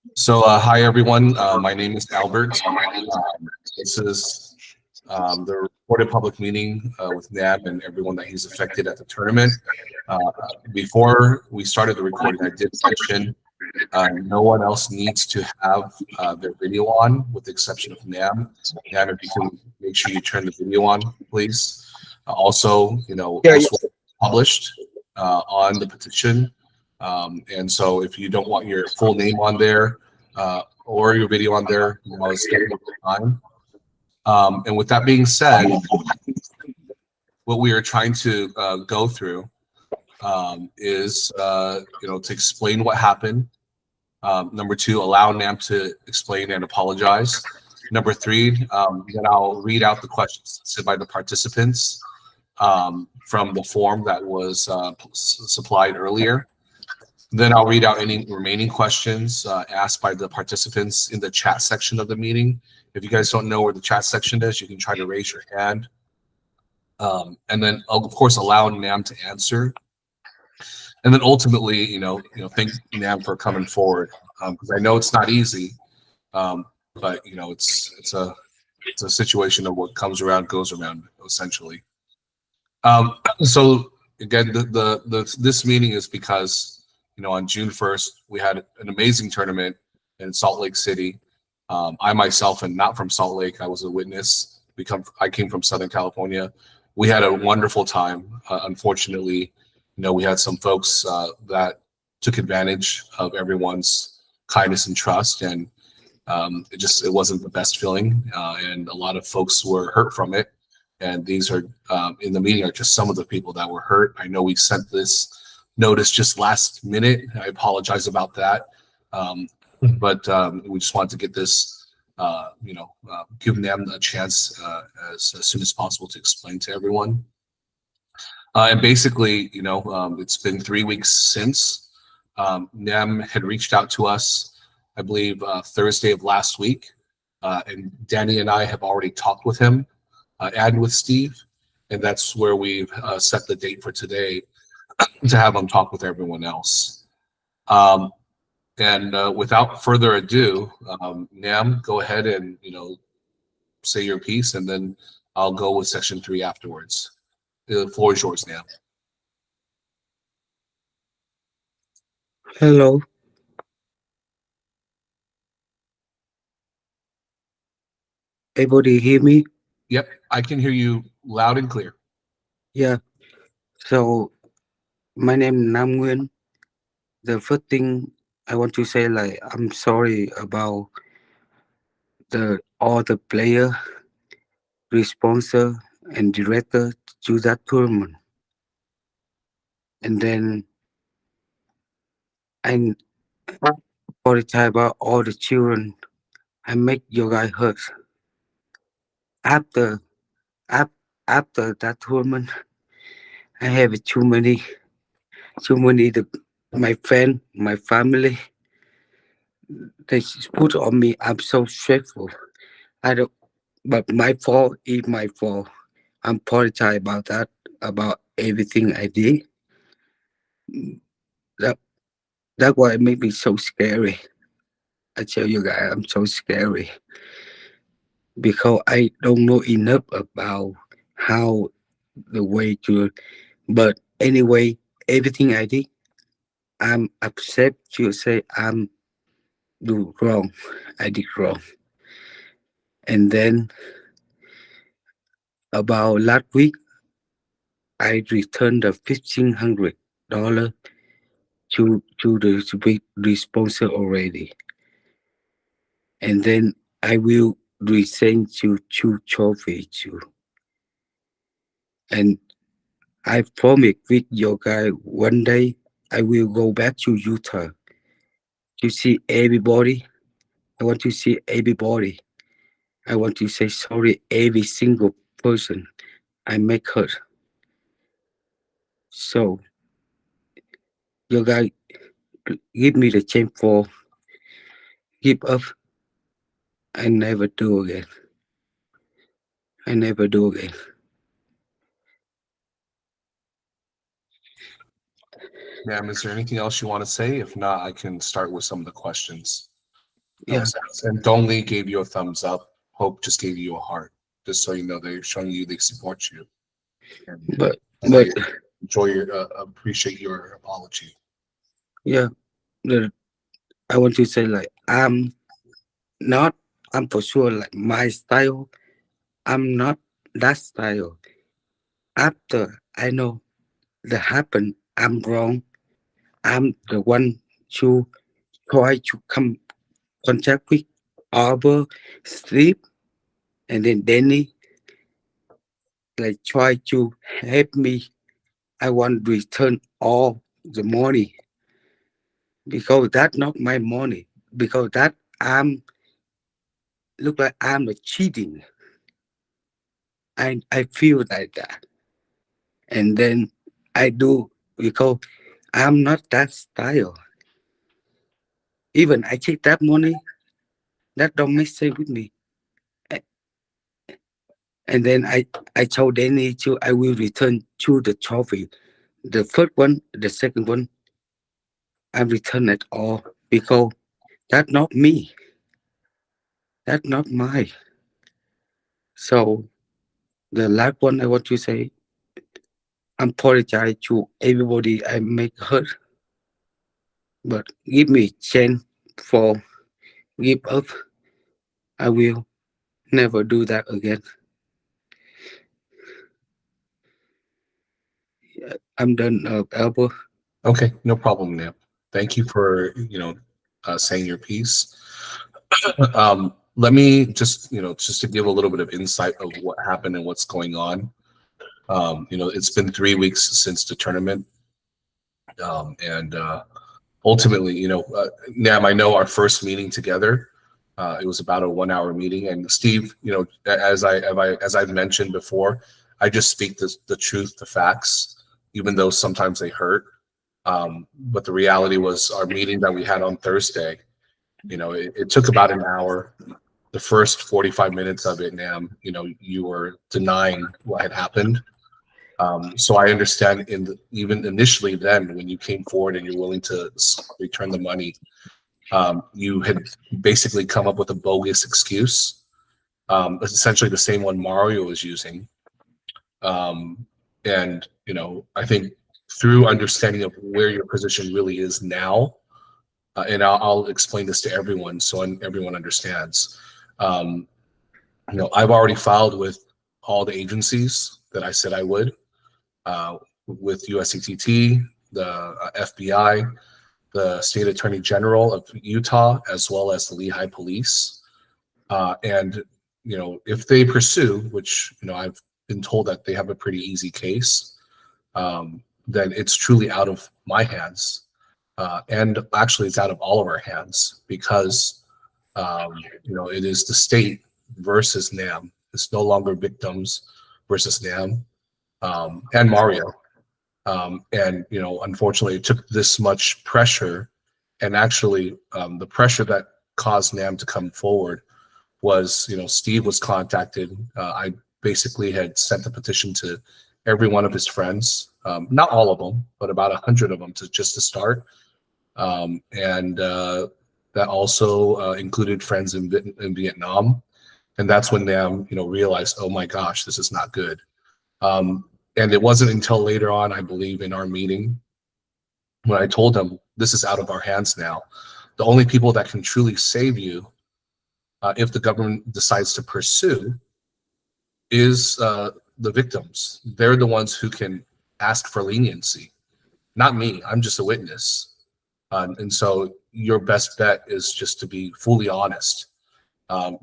Hi everyone. My name is Albert. This is the recorded public meeting with Nab and everyone that he's affected at the tournament. Uh, Before we started the recording, I did mention no one else needs to have their video on, with the exception of Nam. Nam, if you can make sure you turn the video on, please. Also, Yeah, this was published on the petition, and so if you don't want your full name on there or your video on there, it's getting time. And with that being said, what we are trying to go through is, to explain what happened. Number two, allow NAM to explain and apologize. Number three, then I'll read out the questions sent by the participants from the form that was supplied earlier. Then I'll read out any remaining questions asked by the participants in the chat section of the meeting. If you guys don't know where the chat section is, you can try to raise your hand. And then I'll, of course, allow NAM to answer. And then ultimately, thank NAM for coming forward, because I know it's not easy, but it's a situation of what comes around goes around, essentially. So again, this meeting is because on June 1st we had an amazing tournament in Salt Lake City. I myself am not from Salt Lake. I was a witness. I came from Southern California. We had a wonderful time. Unfortunately, we had some folks that took advantage of everyone's kindness and trust, and it wasn't the best feeling, and a lot of folks were hurt from it. And these are in the meeting are just some of the people that were hurt. I know we sent this notice just last minute. I apologize about that, but we just wanted to get this, give them a chance as soon as possible to explain to everyone. And basically, it's been 3 weeks since NEM had reached out to us, I believe Thursday of last week, and Danny and I have already talked with him and with Steve, and that's where we've set the date for today to have him talk with everyone else. And without further ado, Nam, go ahead and say your piece, and then I'll go with section 3 afterwards. The floor is yours, Nam. hello. Everybody hear me? Yep, I can hear you loud and clear. Yeah. So my name Nam Nguyen. The first thing I want to say, like, I'm sorry about all the player, sponsor, and director to that tournament. And then I apologize about all the children. I make you guys hurt. After af, after that tournament, I have too many my friend, my family. They put on me. I'm so stressful. I don't. But my fault is my fault. I'm apologize about that. About everything I did. That that's why it made me so scary. I tell you guys, I'm so scary because I don't know enough about how the way to. But anyway, everything I did, I'm upset to say I'm do wrong. I did wrong. And then about last week, I returned the $1,500 to the sponsor already, and then I will resend to two trophy too. And I promise with your guy one day I will go back to Utah to see everybody. I want to see everybody. I want to say sorry every single person I make hurt. So your guy give me the chance for give up. I never do again. I never do again. Nam, is there anything else you want to say? If not, I can start with some of the questions. Yeah, And Dong gave you a thumbs up. Hope just gave you a heart, just so you know they're showing you they support you but and but they enjoy your appreciate your apology. yeah, the, I want to say like not I'm for sure like my style. I'm not that style. After I know that happened, I'm wrong. I'm the one who try to come contact with Arbor, sleep, and then Danny like try to help me. I want to return all the money because that's not my money. Because that I'm look like I'm a cheating. I feel like that, and then I do because I'm not that style. Even I take that money, that don't make sense with me. A- And then I told Danny to I will return to the trophy. The first one, the second one, I return it all because that's not me. That's not mine. So the last one I want to say, I apologize to everybody I make hurt, but give me chance for give up. I will never do that again. I'm done, Albert. Okay, no problem, Nip. Thank you for saying your piece. Let me just just to give a little bit of insight of what happened and what's going on. It's been 3 weeks since the tournament, and ultimately, Nam, I know our first meeting together. It was about a 1 hour meeting, and Steve, as I've mentioned before, I just speak the truth, the facts, even though sometimes they hurt. But the reality was our meeting that we had on Thursday. It took about an hour. The first 45 minutes of it, Nam, you were denying what had happened. So I understand even initially then when you came forward and you're willing to return the money, you had basically come up with a bogus excuse, essentially the same one Mario was using. And I think through understanding of where your position really is now, and I'll explain this to everyone so everyone understands. Um, I've already filed with all the agencies that I said I would, with USCTT, the FBI, the State Attorney General of Utah, as well as the Lehi Police. And if they pursue, which I've been told that they have a pretty easy case, then it's truly out of my hands, and actually it's out of all of our hands because it is the state versus Nam. It's no longer victims versus Nam, and Mario. And unfortunately, it took this much pressure, and actually, the pressure that caused Nam to come forward was, Steve was contacted. I basically had sent a petition to every one of his friends, not all of them, but about 100 of them to start, and that also included friends in Vietnam, and that's when Nam, realized, oh my gosh, this is not good. And it wasn't until later on, I believe, in our meeting when I told him this is out of our hands now. The only people that can truly save you, if the government decides to pursue, is the victims. They're the ones who can ask for leniency, not me. I'm just a witness. And so your best bet is just to be fully honest,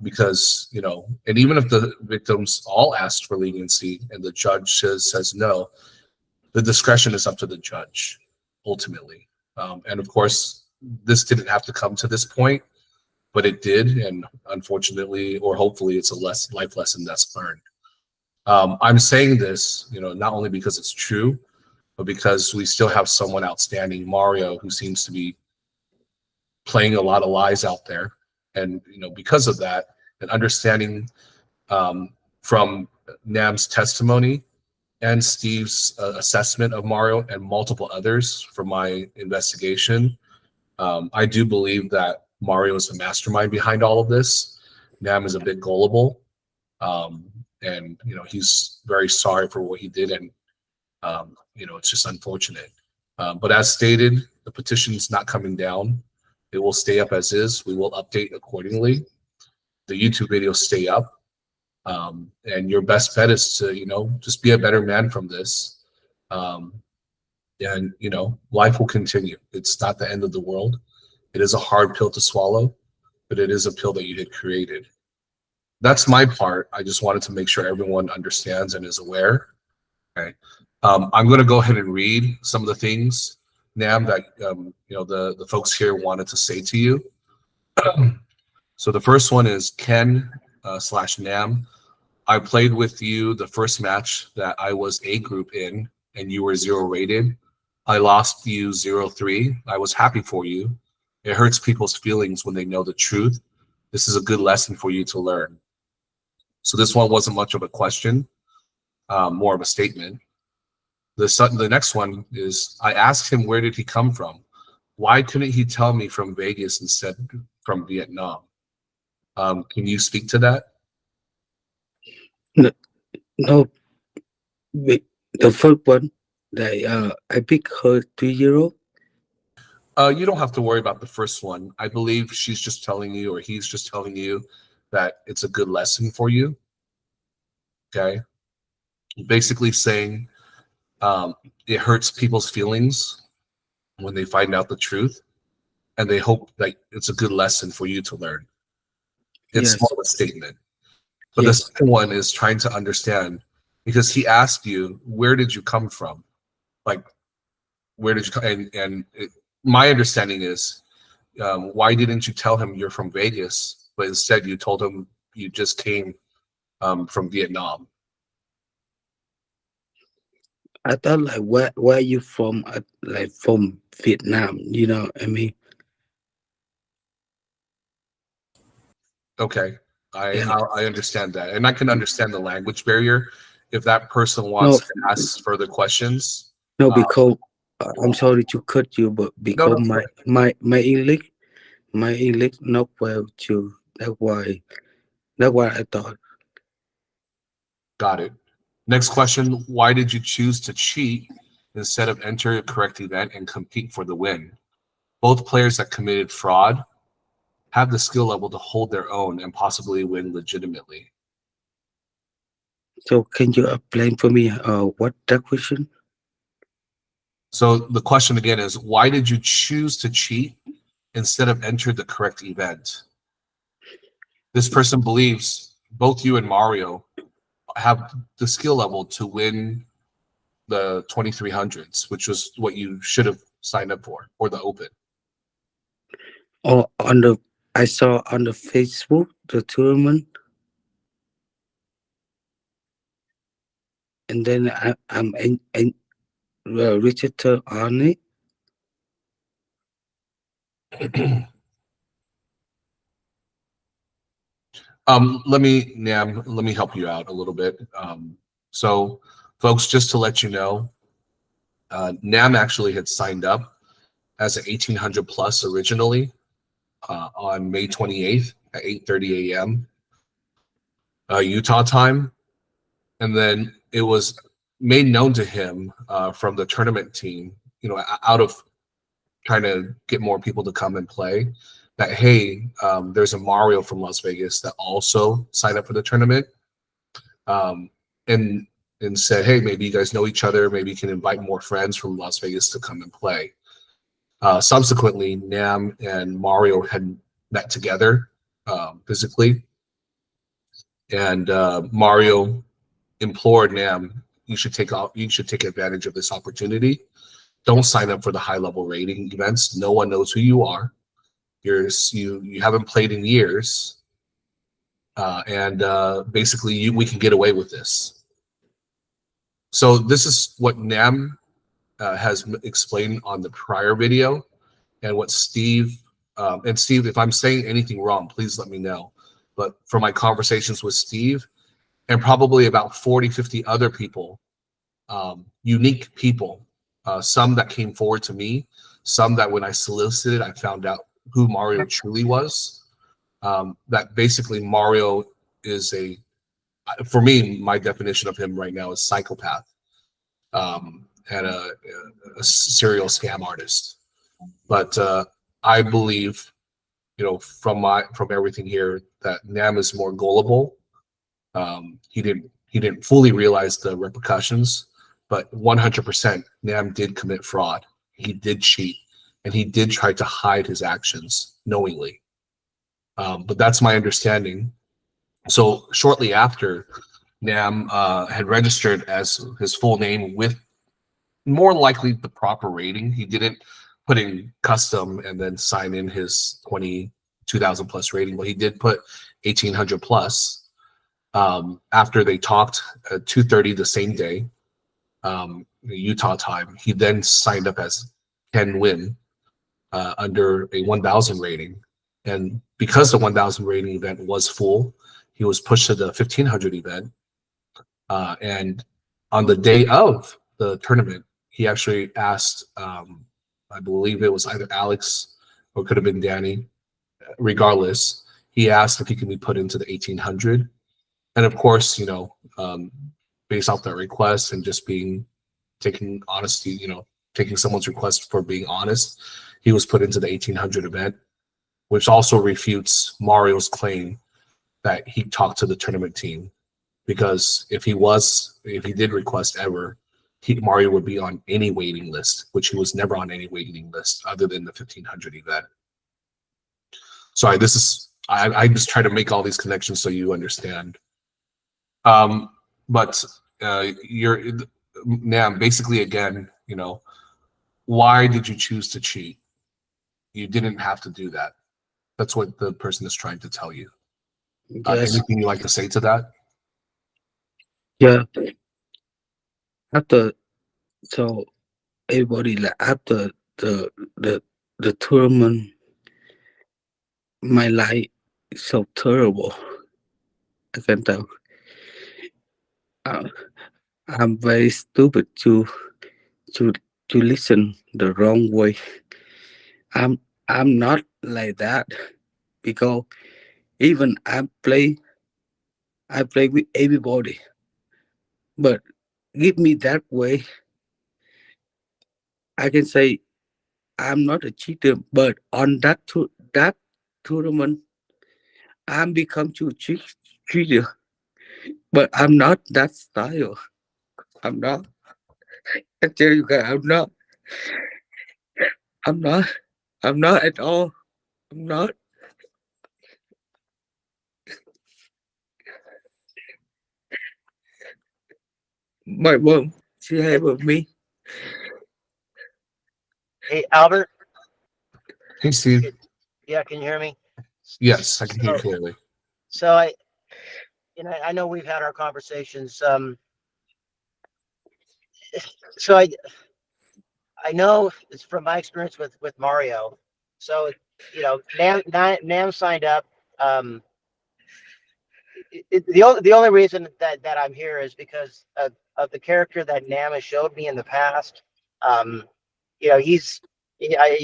because, and even if the victims all asked for leniency and the judge says no, the discretion is up to the judge ultimately. And of course, this didn't have to come to this point, but it did. And unfortunately, or hopefully, it's a life lesson that's learned. I'm saying this, not only because it's true, but because we still have someone outstanding, Mario, who seems to be playing a lot of lies out there. And, because of that, and understanding, from Nam's testimony and Steve's assessment of Mario and multiple others from my investigation, I do believe that Mario is the mastermind behind all of this. Nam is a bit gullible, and he's very sorry for what he did, and it's just unfortunate. But as stated, the petition is not coming down. It will stay up as is. We will update accordingly. The YouTube videos stay up. And your best bet is to, just be a better man from this. And life will continue. It's not the end of the world. It is a hard pill to swallow, but it is a pill that you had created. That's my part. I just wanted to make sure everyone understands and is aware. Okay. I'm going to go ahead and read some of the things, Nam, that the folks here wanted to say to you. So the first one is Ken / Nam. I played with you the first match that I was A group in, and you were 0 rated. I lost you 0-3. I was happy for you. It hurts people's feelings when they know the truth. This is a good lesson for you to learn. So this one wasn't much of a question, more of a statement. The next one is, I asked him, where did he come from? Why couldn't he tell me from Vegas instead from Vietnam? Can you speak to that? No, the first one that I picked her 3-0. You don't have to worry about the first one. I believe she's just telling you, or he's just telling you, that it's a good lesson for you. Okay. Basically saying it hurts people's feelings when they find out the truth, and they hope that it's a good lesson for you to learn. It's more of a statement. But the second one is trying to understand, because he asked you, where did you come from? Like, where did you come? And my understanding is, why didn't you tell him you're from Vegas, but instead you told him you just came from Vietnam? I thought, like, where are you from? Like, from Vietnam, you know what I mean? Okay, I understand that, and I can understand the language barrier. If that person wants to ask further questions. No, because I'm sorry to cut you, but because my English not well too. That's why I thought. Got it. Next question: why did you choose to cheat instead of enter a correct event and compete for the win? Both players that committed fraud have the skill level to hold their own and possibly win legitimately. So can you explain for me what that question? So the question again is, why did you choose to cheat instead of enter the correct event? This person believes both you and Mario have the skill level to win the 2300s, which was what you should have signed up for, or the Open. Oh, I saw on the Facebook the tournament, and then I'm registered on it. Let me help you out a little bit. So, folks, just to let you know, Nam actually had signed up as an 1800 plus originally on May 28th at 8:30 a.m. Utah time, and then it was made known to him from the tournament team, out of trying to get more people to come and play, that hey, there's a Mario from Las Vegas that also signed up for the tournament, and said, hey, maybe you guys know each other, maybe you can invite more friends from Las Vegas to come and play. Subsequently, Nam and Mario had met together physically, and Mario implored Nam, you should take advantage of this opportunity. Don't sign up for the high level rating events. No one knows who you are. You haven't played in years, and basically we can get away with this. So this is what Nam has explained on the prior video, and what Steve, and Steve, if I'm saying anything wrong, please let me know. But from my conversations with Steve and probably about 40-50 other people, unique people, some that came forward to me, some that when I solicited, I found out who Mario truly was. That basically Mario is for me, my definition of him right now is psychopath, and a serial scam artist. But I believe, from everything here, that Nam is more gullible. He didn't fully realize the repercussions, but 100% Nam did commit fraud. He did cheat, and he did try to hide his actions knowingly. But that's my understanding. So shortly after, Nam had registered as his full name with more likely the proper rating. He didn't put in custom and then sign in his 22,000 plus rating, but he did put 1,800 plus. After they talked at 2:30 the same day, Utah time, he then signed up as Ken Nguyen under a 1,000 rating. And because the 1,000 rating event was full, he was pushed to the 1,500 event. And on the day of the tournament, he actually asked, I believe it was either Alex or could have been Danny. Regardless, he asked if he could be put into the 1,800. And of course, based off that request and just taking honesty, taking someone's request for being honest, he was put into the 1,800 event, which also refutes Mario's claim that he talked to the tournament team. Because if he did request ever, Mario would be on any waiting list, which he was never on any waiting list other than the 1,500 event. Sorry, I just try to make all these connections so you understand. But you're now basically, again, why did you choose to cheat? You didn't have to do that. That's what the person is trying to tell you. Yes. Anything you like to say to that? Yeah. After, so everybody, like, after the tournament, my life is so terrible. I can tell. Uh, I'm very stupid to to listen the wrong way. I'm I'm not like that because even I play with everybody, but give me that way, I can say I'm not a cheater. But on that tournament, I'm become to cheater. But I'm not that style. I'm not. I tell you guys, I'm not. I'm not. I'm not at all. I'm not. My mom, she have with me. Hey, Albert. Hey, Steve. Yeah, can you hear me? Yes, I can hear you So, clearly. so I know we've had our conversations. So I know it's from my experience with Mario. So, Nam signed up. Um, the only reason that I'm here is because of the character that Nam has showed me in the past. Um, you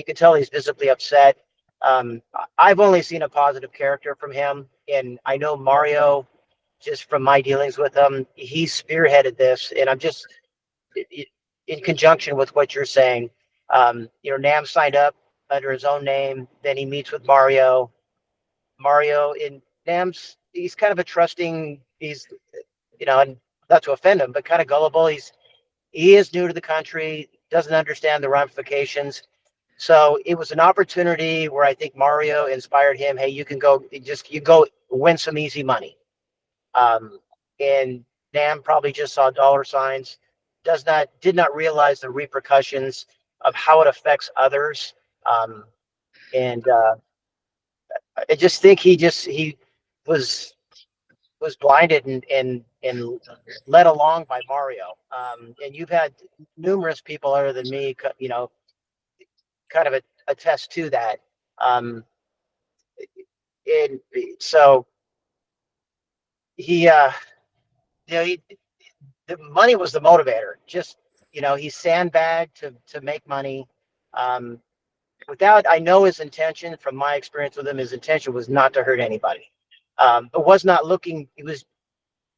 can tell he's visibly upset. I've only seen a positive character from him, and I know Mario, just from my dealings with him, he spearheaded this, and I'm just in conjunction with what you're saying. Nam signed up under his own name, then he meets with Mario. Mario in he's kind of a trusting, and not to offend him, but kind of gullible. He is new to the country, doesn't understand the ramifications. So it was an opportunity where I think Mario inspired him. Hey, you can go, you go win some easy money. And Nam probably just saw dollar signs, did not realize the repercussions of how it affects others. And I just think he was blinded and led along by Mario. And you've had numerous people other than me, kind of attest to that. Um, and so he, he, the money was the motivator. Just he sandbagged to make money. Um, I know his intention from my experience with him. His intention was not to hurt anybody. But was not looking. He was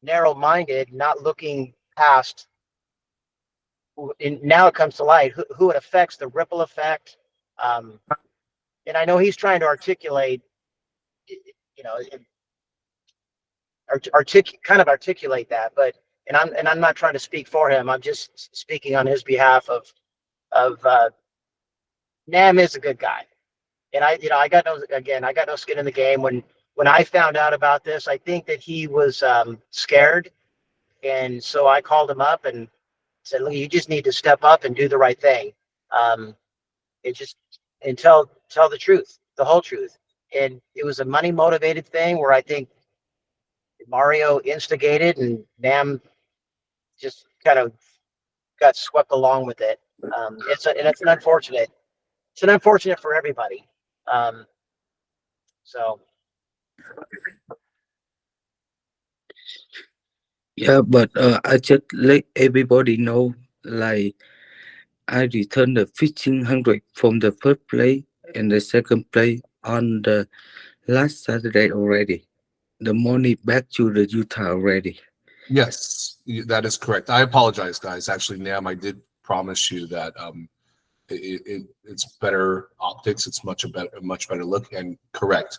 narrow-minded, not looking past. And now it comes to light who it affects, the ripple effect. And I know he's trying to articulate, you know, kind of articulate that, but I'm not trying to speak for him. I'm just speaking on his behalf of Nam is a good guy. And I got no skin in the game. When I found out about this, I think that he was scared. And so I called him up and said, look, you just need to step up and do the right thing. It just, and tell the truth, the whole truth. And it was a money motivated thing where I think Mario instigated and Nam just kind of got swept along with it. It's an unfortunate for everybody. So Yeah, but I just let everybody know, like, I returned the 1500 from the first play and the second play on the last Saturday already. The money back to the Utah already. Yes, that is correct. I apologize, guys. Actually, Nam, I did promise you that it's better optics. It's a much better look. And correct,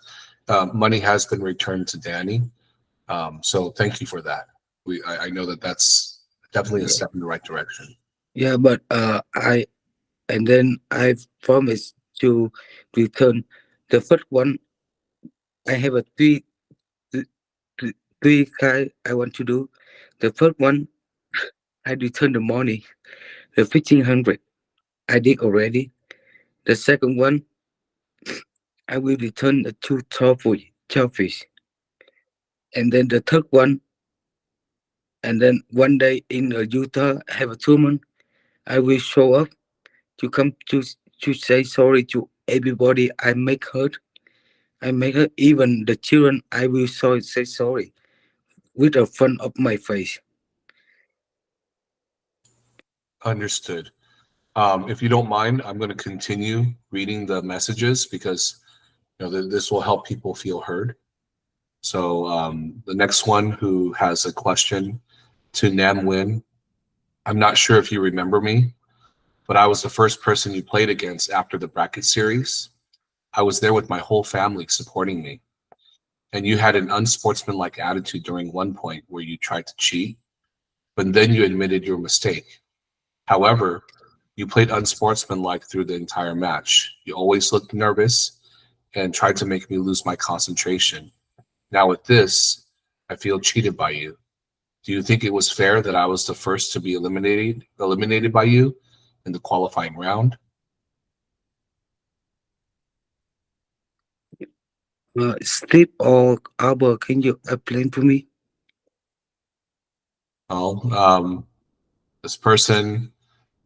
money has been returned to Danny. So thank you for that. I know that's definitely a step in the right direction. Yeah, but and then I promised to return the first one. I have a three kind I want to do. The first one, I return the money, the 1500. I did already. The second one, I will return the two trophies. And then the third one, and then one day in Utah, have a tournament. I will show up to come to say sorry to everybody I make hurt. I make hurt even the children. I will say sorry with the front of my face. Understood. If you don't mind, I'm going to continue reading the messages because this will help people feel heard. So the next one who has a question to Nam Nguyen, I'm not sure if you remember me, but I was the first person you played against after the bracket series. I was there with my whole family supporting me. And you had an unsportsmanlike attitude during one point where you tried to cheat, but then you admitted your mistake. However, you played unsportsmanlike through the entire match. You always looked nervous and tried to make me lose my concentration. Now with this, I feel cheated by you. Do you think it was fair that I was the first to be eliminated by you in the qualifying round? Steve or Albert, can you explain to me? Well, this person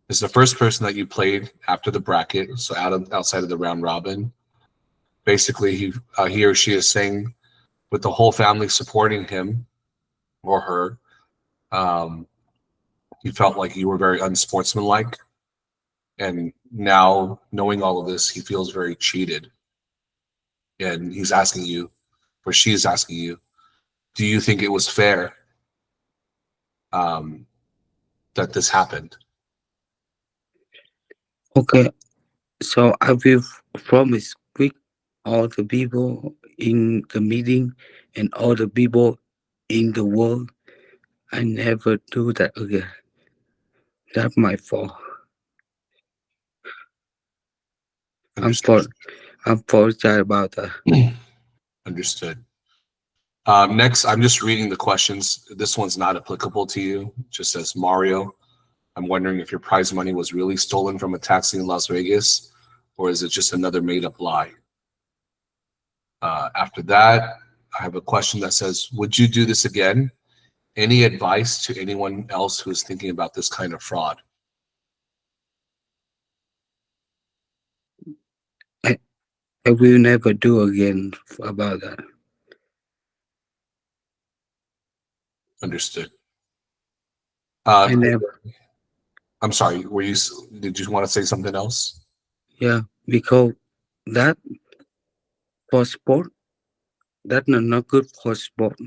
is the first person that you played after the bracket, so outside of the round robin. Basically, he or she is saying, with the whole family supporting him or her, he felt like you were very unsportsmanlike. And now, knowing all of this, he feels very cheated. And he's asking you, or she is asking you, do you think it was fair that this happened? Okay, so I will promise with all the people in the meeting and all the people in the world, I never do that again. That's my fault. Understood. I'm apologize about that. Understood. Next, I'm just reading the questions. This one's not applicable to you. It just says, Mario, I'm wondering if your prize money was really stolen from a taxi in Las Vegas, or is it just another made-up lie? After that, I have a question that says, would you do this again? Any advice to anyone else who is thinking about this kind of fraud? I will never do again about that. Understood. I never. I'm sorry. Did you want to say something else? Yeah, because that for sport, that's not good for sport.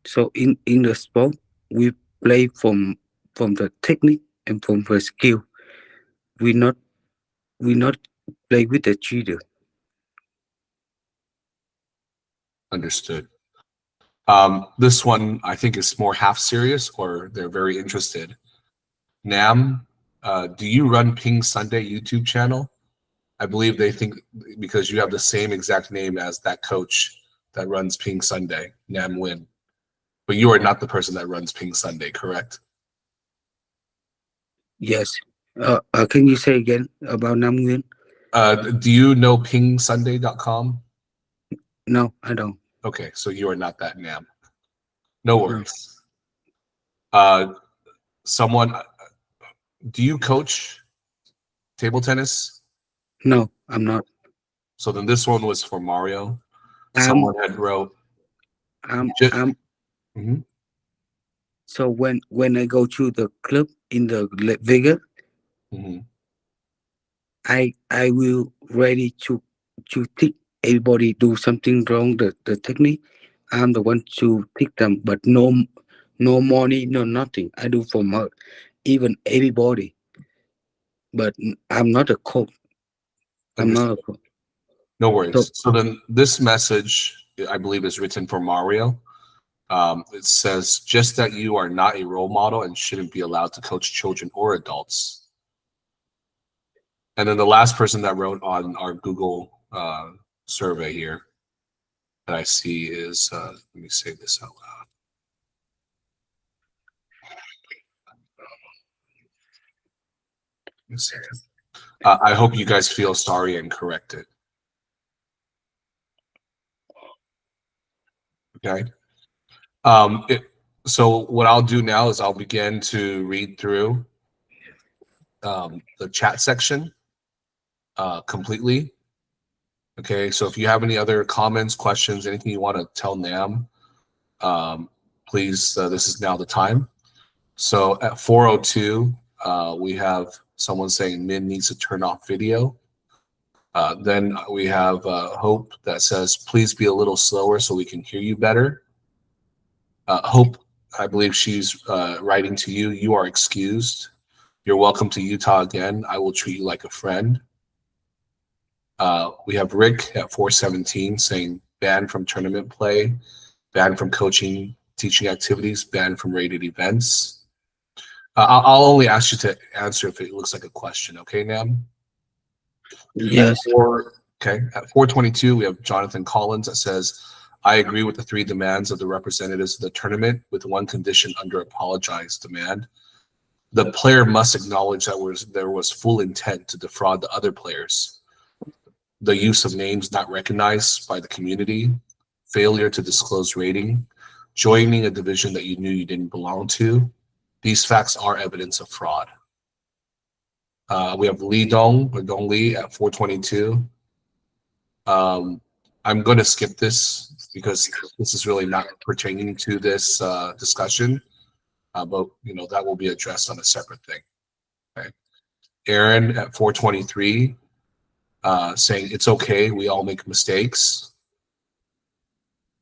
So in the sport, we play from the technique and from the skill. We not we not play with the cheater. Understood. This one I think is more half serious, or they're very interested. Nam, do you run Ping Sunday YouTube channel? I believe they think because you have the same exact name as that coach that runs Ping Sunday, Nam Nguyen. But you are not the person that runs Ping Sunday, correct? Yes. Can you say again about Nam Nguyen? Do you know pingsunday.com? No, I don't. Okay, so you are not that Nam. No No, worries. Someone, do you coach table tennis? no, I'm not. So then this one was for Mario. I'm Someone had wrote, I'm just, I'm mhm, so when I go to the club in the Vegas, mhm. I will ready to teach everybody do something wrong the technique. I'm the one to teach them, but no money, no nothing. I do for my, even everybody, but I'm not a coach. I'm not a Understood. coach. No So worries. So then this message, I believe, is written for Mario. It says, just that you are not a role model and shouldn't be allowed to coach children or adults. And then the last person that wrote on our Google survey here that I see is, let me say this out loud. Give me a second. I hope you guys feel sorry and corrected. Okay. So what I'll do now is I'll begin to read through the chat section completely. Okay. So if you have any other comments, questions, anything you want to tell Nam, please, this is now the time. So at 4:02, we have someone saying Min needs to turn off video. Then we have Hope that says, please be a little slower so we can hear you better. Hope, I believe she's writing to you. You are excused. You're welcome to Utah again. I will treat you like a friend. We have Rick at 4:17 saying banned from tournament play, banned from coaching, teaching activities, banned from rated events. I'll only ask you to answer if it looks like a question. Okay, Nam? yes, At 4:22, we have Jonathan Collins that says, I agree with the three demands of the representatives of the tournament with one condition under apologize demand. The player must acknowledge that there was full intent to defraud the other players. The use of names not recognized by the community, failure to disclose rating, joining a division that you knew you didn't belong to. These facts are evidence of fraud. We have Lee Dong or Dong Lee at 4:22. I'm going to skip this because this is really not pertaining to this discussion, but that will be addressed on a separate thing. Okay. Aaron at 4:23 saying it's okay, we all make mistakes.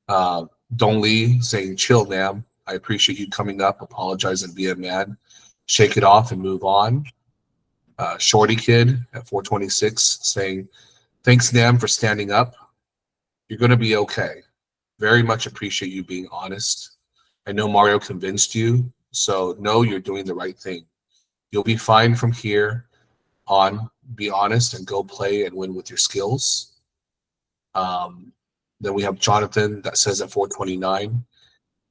Dong Lee saying chill, Nam. I appreciate you coming up, apologize and be a man. Shake it off and move on. Shorty Kid at 4:26 saying thanks, Nam, for standing up. You're going to be okay. Very much appreciate you being honest. I know Mario convinced you, so know you're doing the right thing. You'll be fine from here on. Be honest and go play and win with your skills. Then we have Jonathan that says at 4:29,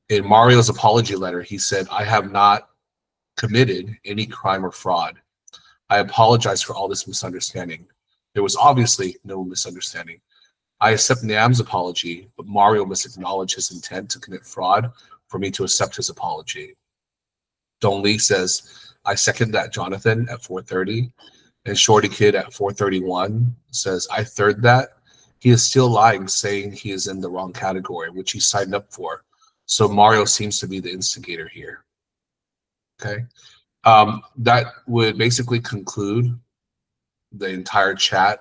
in Mario's apology letter, he said, I have not committed any crime or fraud. I apologize for all this misunderstanding. There was obviously no misunderstanding. I accept Nam's apology, but Mario must acknowledge his intent to commit fraud for me to accept his apology. Don Lee says, I second that, Jonathan, at 4:30. And Shorty Kid at 4:31 says, I third that. He is still lying, saying he is in the wrong category, which he signed up for. So Mario seems to be the instigator here. Okay. That would basically conclude the entire chat.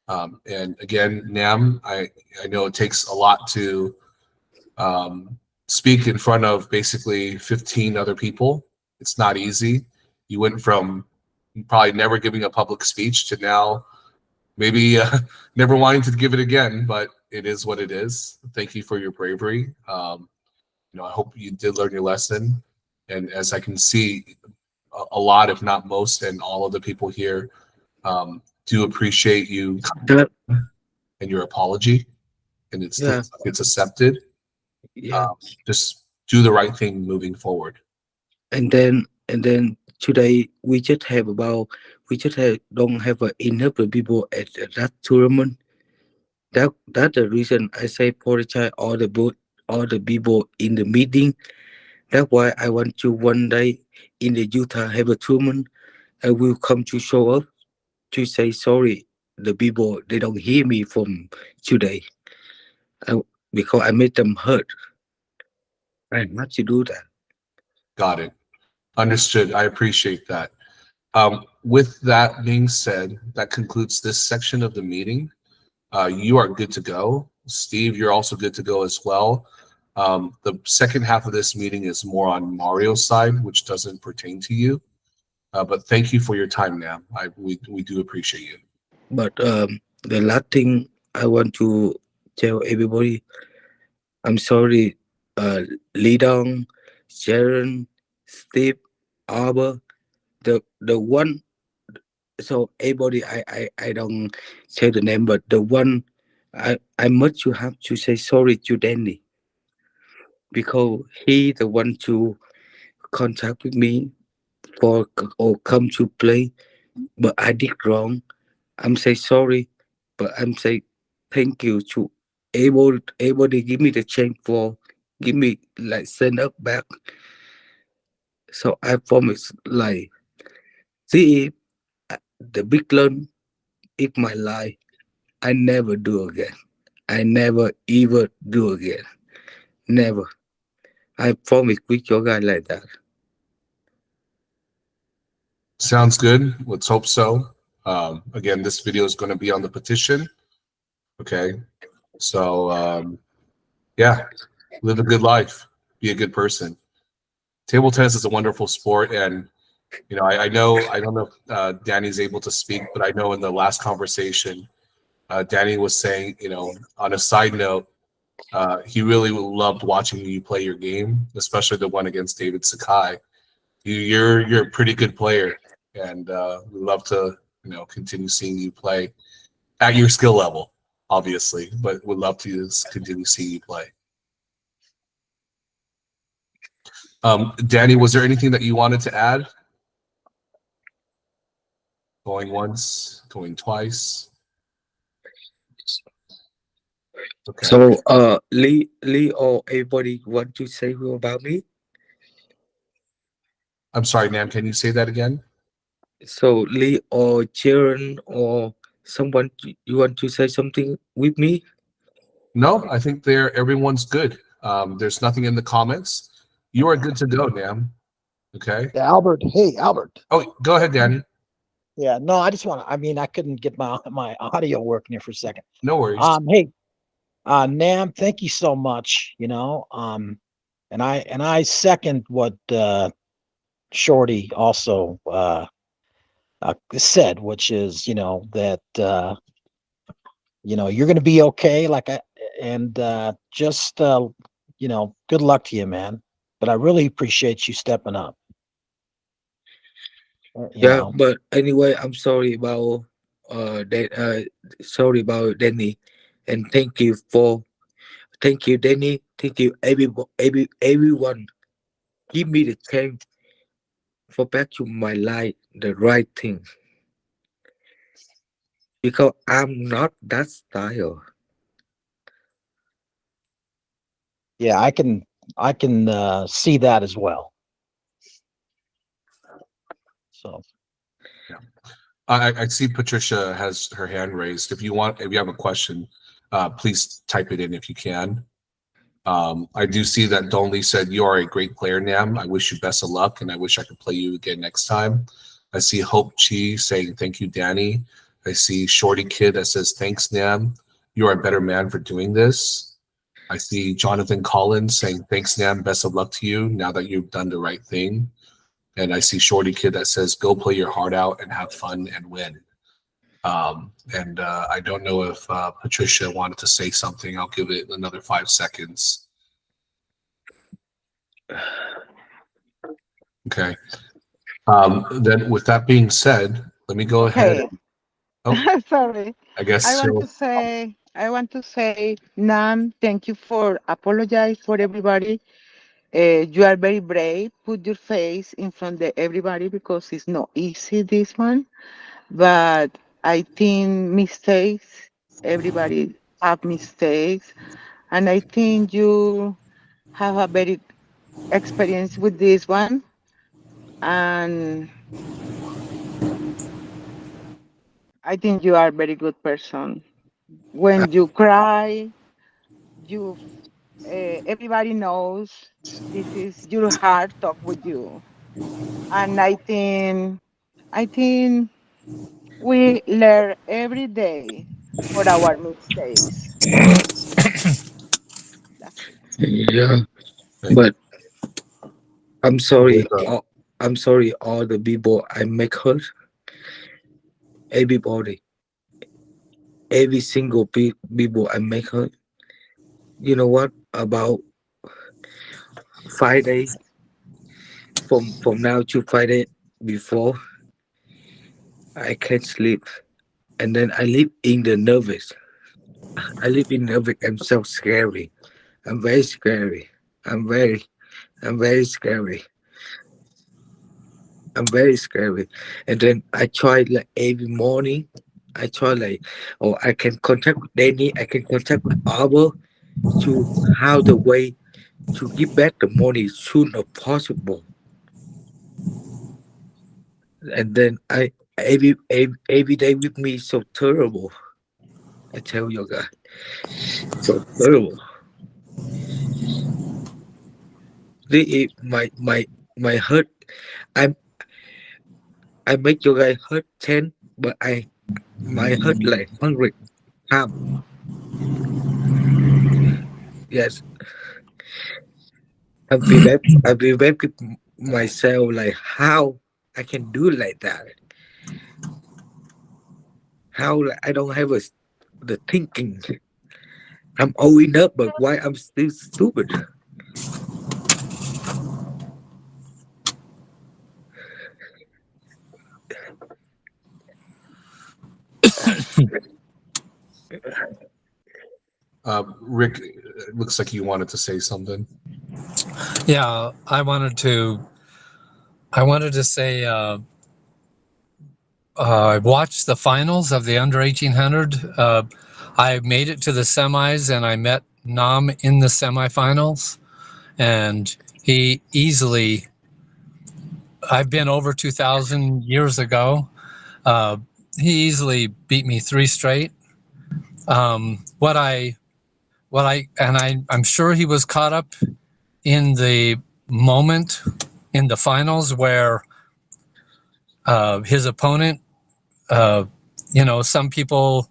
And again, Nam, I know it takes a lot to speak in front of basically 15 other people. It's not easy. You went from probably never giving a public speech to now maybe never wanting to give it again, but it is what it is. Thank you for your bravery. I hope you did learn your lesson. And as I can see, a lot, if not most, and all of the people here do appreciate you That, and your apology, and yeah, it's accepted. yeah. Just do the right thing moving forward. And then today we just have don't have enough people at that tournament. That's the reason I say apologize all the people in the meeting. That's why I want to one day in the Utah have a tournament. I will come to show up to say sorry. The people they don't hear me from today. I, because I made them hurt. I have to do that. Got it. Understood. I appreciate that. With that being said, that concludes this section of the meeting. You are good to go. Steve, you're also good to go as well. The second half of this meeting is more on Mario's side, which doesn't pertain to you. But thank you for your time, Nam. We do appreciate you. But the last thing I want to tell everybody, I'm sorry, Lee Dong, Sharon, Steve, Arbor, the one. So everybody, I don't say the name, but the one, I must you have to say sorry to Danny because he the one to contact with me for or come to play, but I did wrong. I'm say sorry, but I'm say thank you to able to give me the chance for give me like send up back. So I promise like see the big learn in my life I never do again. I never ever do again. Never. I promise with your guy like that. Sounds good. Let's hope so. Again, this video is going to be on the petition. Okay. So, yeah, live a good life. Be a good person. Table tennis is a wonderful sport. And, I don't know if Danny's able to speak, but I know in the last conversation, Danny was saying, on a side note, he really loved watching you play your game, especially the one against David Sakai. You're a pretty good player, and we love to continue seeing you play at your skill level, obviously, but would love to continue seeing you play. Danny, was there anything that you wanted to add? Going once, going twice. Okay. So Lee or everybody want to say about me? I'm sorry, Nam, can you say that again? So Lee or Sharon or someone you want to say something with me? No, I think everyone's good. There's nothing in the comments. You are good to go, Nam. Okay. Yeah, Albert. Hey, Albert. Oh, go ahead, Danny. Yeah, no, I just want to. I mean, I couldn't get my audio working here for a second. No worries. Hey, Nam, thank you so much. And I second what Shorty also said, which is that you're going to be okay. Just good luck to you, man. But I really appreciate you stepping up. Yeah, but anyway, I'm sorry about sorry about Danny, and thank you Danny, thank you everyone. Give me the chance for back to my life the right thing because I'm not that style. Yeah, I can see that as well. So yeah. I see Patricia has her hand raised. If you have a question, please type it in if you can. I do see that Donley said, "You are a great player, Nam. I wish you best of luck, and I wish I could play you again next time." I see Hope Chi saying, "Thank you, Danny." I see Shorty Kid that says, "Thanks, Nam. You are a better man for doing this." I see Jonathan Collins saying, "Thanks, Nam. Best of luck to you now that you've done the right thing." And I see Shorty Kid that says, "Go play your heart out and have fun and win." And I don't know if Patricia wanted to say something. I'll give it another 5 seconds. Okay. Then with that being said, let me go ahead. Okay. Oh, Sorry. I guess I want to say, Nam, thank you for apologize for everybody. You are very brave. Put your face in front of everybody because it's not easy, this one. But I think mistakes, everybody have mistakes. And I think you have a very experience with this one. And I think you are a very good person. When you cry, you everybody knows this is your heart talk with you. And I think we learn every day for our mistakes. That's it. Yeah, okay. but I'm sorry. With, I'm sorry, all the people I make hurt. Everybody, every single people I make hurt. You know what? About 5 days from now to 5 days before, I can't sleep, and then I live in the nervous. I live in nervous. I'm so scary. I'm very scary. I'm very, I'm very scary. I'm very scary. And then I try like every morning. I try like, oh, I can contact with Danny. I can contact with Arbor to how the way to give back the money soon as possible. And then every day with me is so terrible. I tell you guys, so terrible. My hurt. I'm I make you guys hurt 10, but I my hurt like 100 times. Yes, I feel bad with myself. Like how I can do like that? How like, I don't have the thinking. I'm old enough, but why I'm still stupid? Rick, it looks like you wanted to say something. Yeah, I wanted to say I watched the finals of the under 1800. I made it to the semis and I met Nam in the semifinals, and he easily, I've been over 2,000 years ago. He easily beat me 3 straight. I'm sure he was caught up in the moment in the finals where his opponent, some people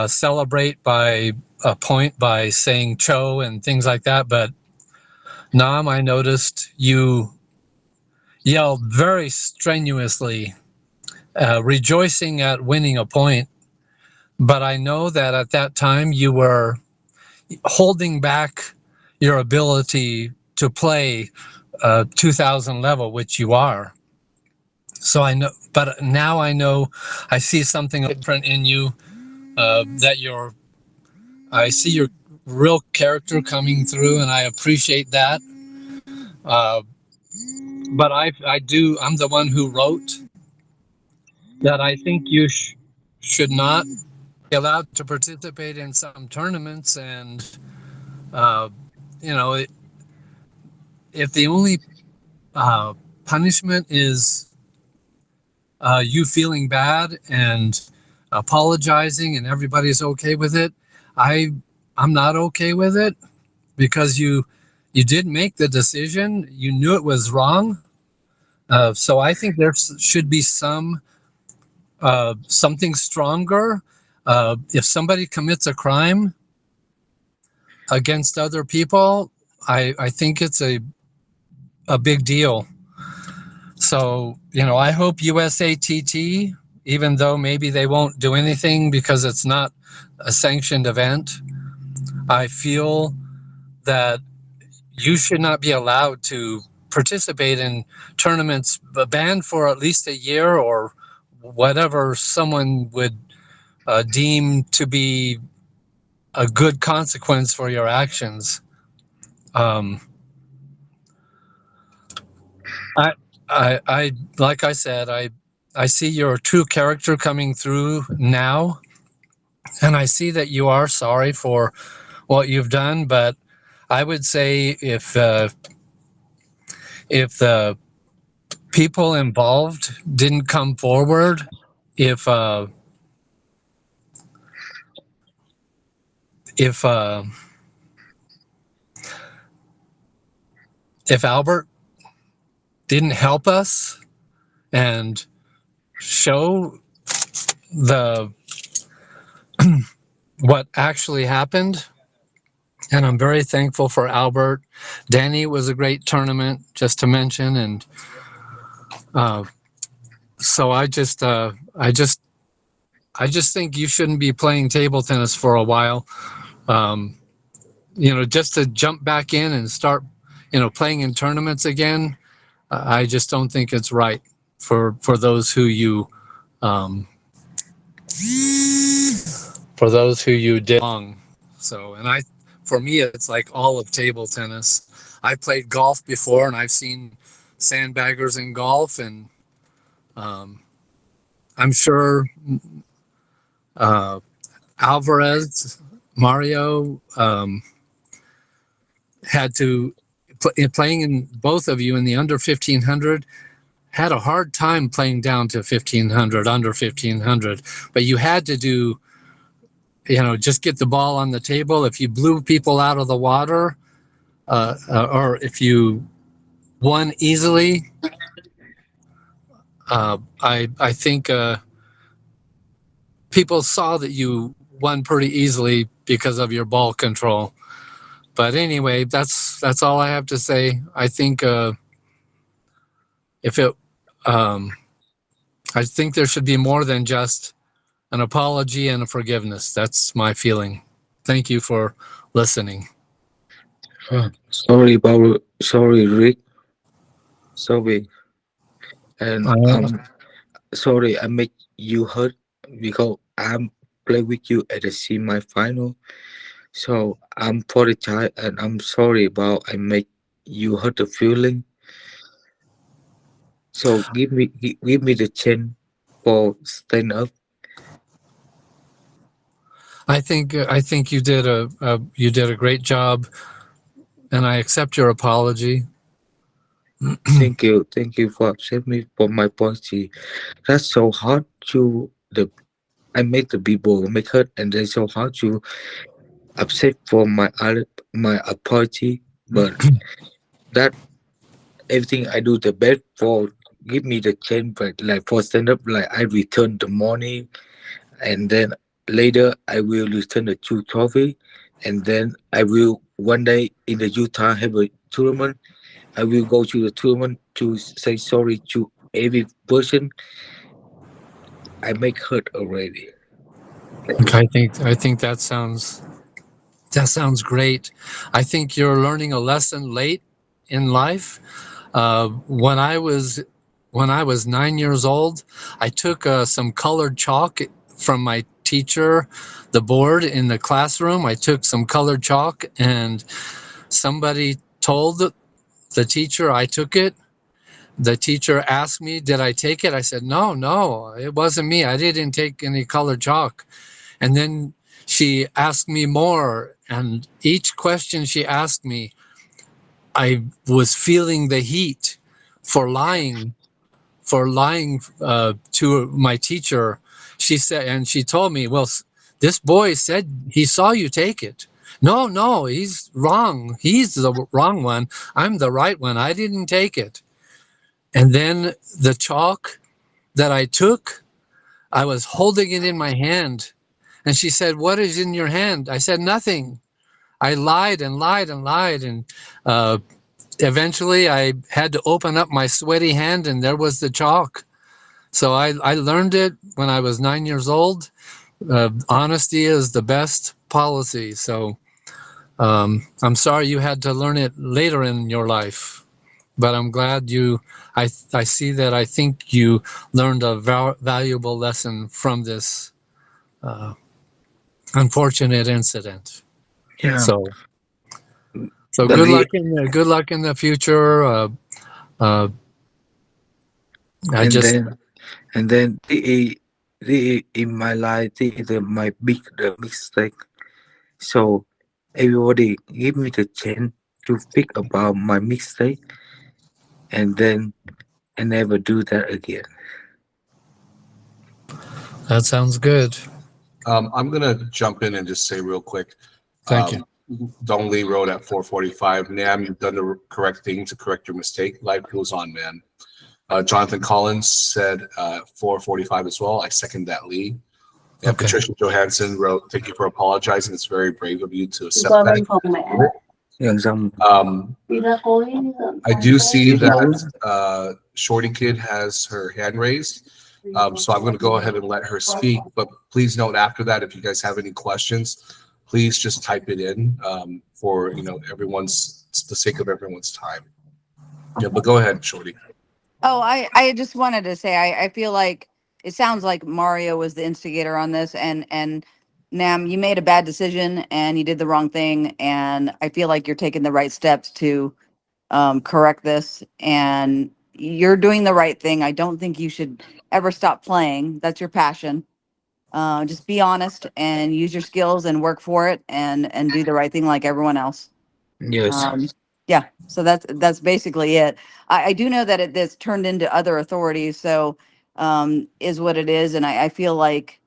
celebrate by a point by saying "cho" and things like that, but Nam, I noticed you yelled very strenuously, rejoicing at winning a point. But I know that at that time you were holding back your ability to play 2000 level, which you are. So I know, but now I know I see something different in you, I see your real character coming through, and I appreciate that. Uh, but I'm the one who wrote that I think you should not be allowed to participate in some tournaments. And, uh, you know, if the only punishment is you feeling bad and apologizing and everybody's okay with it, I'm not okay with it, because you did make the decision. You knew it was wrong. So I think there should be something stronger. If somebody commits a crime against other people, I think it's a big deal. So, I hope USATT, even though maybe they won't do anything because it's not a sanctioned event, I feel that you should not be allowed to participate in tournaments banned for at least a year or whatever someone would deem to be a good consequence for your actions. I like I said, I see your true character coming through now, and I see that you are sorry for what you've done. But I would say if the people involved didn't come forward, if Albert didn't help us and show the what actually happened, and I'm very thankful for Albert. Danny was a great tournament, just to mention, and so I just think you shouldn't be playing table tennis for a while. Just to jump back in and start, playing in tournaments again. I just don't think it's right for those who you did wrong. So, and for me, it's like all of table tennis. I played golf before, and I've seen sandbaggers in golf, and I'm sure Alvarez, Mario, had to playing in both of you in the under 1500, had a hard time playing down to 1500, under 1500, but you had to do, just get the ball on the table. If you blew people out of the water, or if you won easily, I think people saw that you won pretty easily because of your ball control. But anyway, that's all I have to say. I think I think there should be more than just an apology and a forgiveness. That's my feeling. Thank you for listening. Sorry, Rick. Sorry, and sorry I make you hurt because I'm play with you at the semi-final. So I'm apologize and I'm sorry about I make you hurt the feeling. So give me the chance for stand up. I think you did a great job, and I accept your apology. Thank you for accepting me for my apology. That's so hard to I make the people make hurt, and then so hard to accept for my apology. But that everything I do the best for give me the chance, but like for stand up, like I return the money, and then later I will return the 2 trophy, and then I will one day in the Utah have a tournament. I will go to the tournament to say sorry to every person I make hurt already. I think that sounds great. I think you're learning a lesson late in life. When I was 9 years old, I took some colored chalk from my teacher, the board in the classroom. I took some colored chalk, and somebody told the teacher I took it. The teacher asked me, did I take it? I said, no, it wasn't me. I didn't take any colored chalk. And then she asked me more, and each question she asked me, I was feeling the heat for lying to my teacher. She said, and she told me, well, this boy said he saw you take it. No, he's wrong. He's the wrong one. I'm the right one. I didn't take it. And then the chalk that I took, I was holding it in my hand. And she said, "What is in your hand?" I said, "Nothing." I lied and lied and lied. And eventually I had to open up my sweaty hand, and there was the chalk. So I learned it when I was 9 years old. Honesty is the best policy. So I'm sorry you had to learn it later in your life, but I'm glad I see that I think you learned a valuable lesson from this unfortunate incident. Yeah. So The good luck in the future. I and just then the in my life my big mistake. So everybody give me the chance to speak about my mistake, and then I never do that again. that sounds good. I'm gonna jump in and just say real quick. Thank you. Dong Lee Road at 445. Nam, you've done the correct thing to correct your mistake. Life goes on, man. Jonathan Collins said 445 as well. I second that, Lee. And Okay. Patricia Johansson wrote, "Thank you for apologizing. It's very brave of you to accept that." I do see that Shorty Kid has her hand raised. So I'm going to go ahead and let her speak. But please note after that, if you guys have any questions, please just type it in for the sake of everyone's time. Yeah, but go ahead, Shorty. Oh, I just wanted to say I feel like it sounds like Mario was the instigator on this, and Nam, you made a bad decision and you did the wrong thing, and I feel like you're taking the right steps to correct this, and you're doing the right thing. I don't think you should ever stop playing. That's your passion. Just be honest and use your skills and work for it, and do the right thing like everyone else. Yes. Yeah, so that's basically it. I do know that this turned into other authorities, so is what it is, and I feel like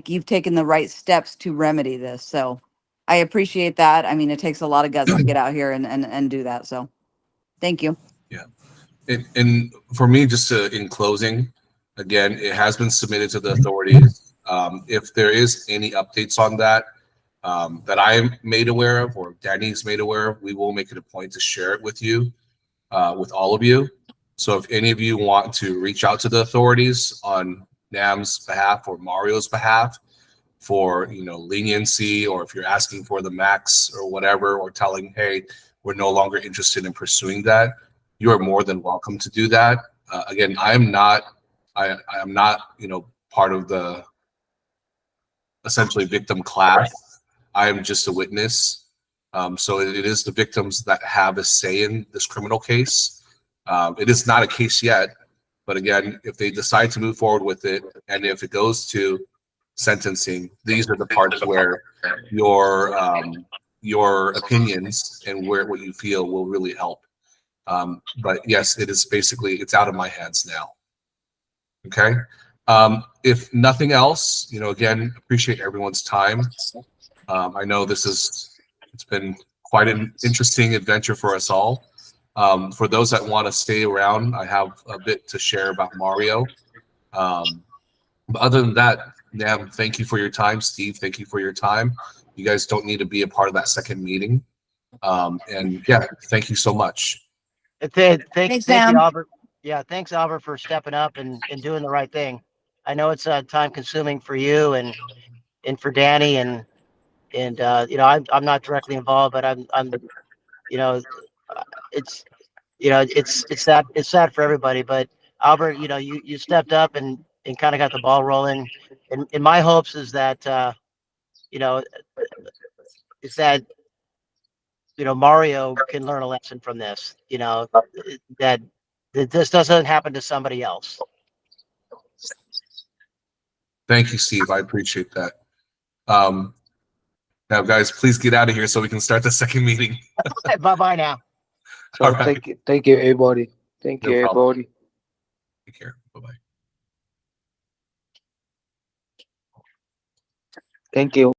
you've taken the right steps to remedy this. So I appreciate that. I mean, it takes a lot of guts to get out here and do that. So thank you. Yeah. And for me, just in closing, again, it has been submitted to the authorities. If there is any updates on that, that I'm made aware of or Danny's made aware of, we will make it a point to share it with you, with all of you. So if any of you want to reach out to the authorities on Nam's behalf or Mario's behalf for leniency, or if you're asking for the max or whatever, or telling, hey, we're no longer interested in pursuing that, you are more than welcome to do that. Again, I am not part of the essentially victim class. I am just a witness. So it is the victims that have a say in this criminal case. It is not a case yet, but again, if they decide to move forward with it, and if it goes to sentencing, these are the parts where your opinions and what you feel will really help. But yes, it is basically, it's out of my hands now. Okay. If nothing else, again, appreciate everyone's time. I know it's been quite an interesting adventure for us all. For those that want to stay around, I have a bit to share about Mario. But other than that, Nam, thank you for your time. Steve, thank you for your time. You guys don't need to be a part of that second meeting. And yeah, thank you so much. Thank Sam. you, Albert. Yeah, thanks, Albert, for stepping up and doing the right thing. I know it's time consuming for you and for Danny and I'm not directly involved, but I'm it's it's sad for everybody. But Albert, you stepped up and kind of got the ball rolling. And my hopes is that Mario can learn a lesson from this. That this doesn't happen to somebody else. Thank you, Steve. I appreciate that. Now, guys, please get out of here so we can start the second meeting. Bye now. So All right. thank you everybody. Thank No you problem. everybody. Take care. Bye-bye. Thank you.